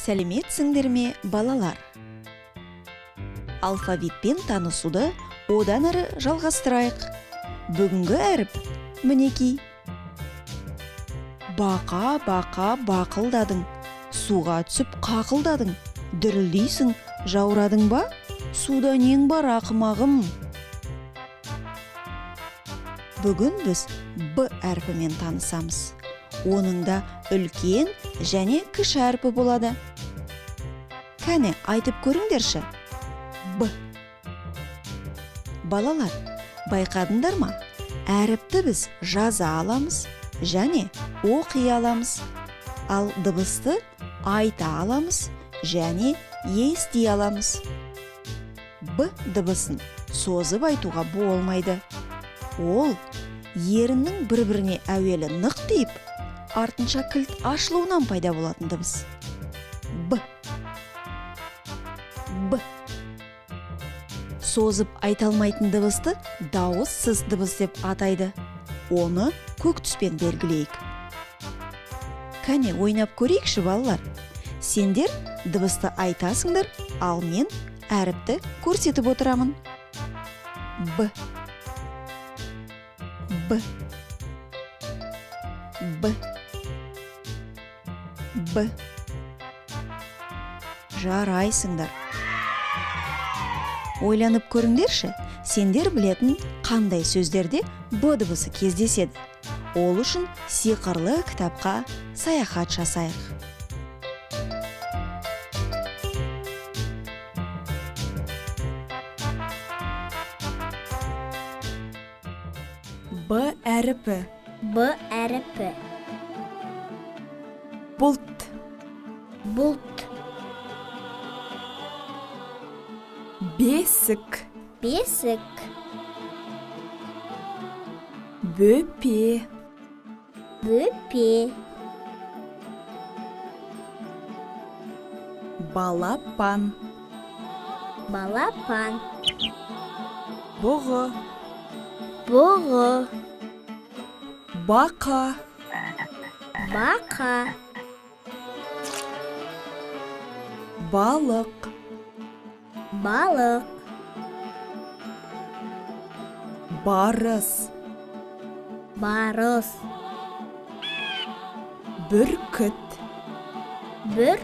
Сәлеметсіңдер ме, балалар? Алфавитпен танысуды одан әрі жалғастырайық. Бүгінгі әріп мінекей. Бақа-бақа бақылдадың, суға түсіп қақылдадың. Дүрілдейсің, жаурадың ба? Суда нең бар, ақымағым? Бүгін біз Б әрпімен танысамыз. Оның да үлкен және кіші әрпі болады. Кәне, айтып көріңдерші. Б. Балалар, байқадыңдар ма? Әріпті біз жаза аламыз және оқи аламыз. Ал дыбысты айта аламыз және ести аламыз. Б дыбысын созып айтуға болмайды. Ол еріннің бір-біріне әуелі нық тиіп, артынша кілт ашылуынан пайда болатын дыбыс. Б. Б. Созып айта алмайтын дыбысты дауыссыз дыбыс деп атайды. Оны көк түспен белгілейік. Кәне, ойнап көрейікші, балалар. Сендер дыбысты айтасыңдар, ал мен әріпті көрсетіп отырамын. Б. Б. Б. Б. Жарайсыңдар. Ойланып көріңдерші, сендер білетін қандай сөздерде Б дыбысы кездеседі. Ол үшін сиқырлы кітапқа саяхат жасайық. Б әріпі. Б әріпі. Бұлт. Бұлт. Бесік. Бесік. Бөпе. Бөпе. Балапан. Балапан. Бұғы. Бұғы. Бақа. Бақа. Балық. Балық. Барыс. Барыс. Бүркіт. Бүркіт.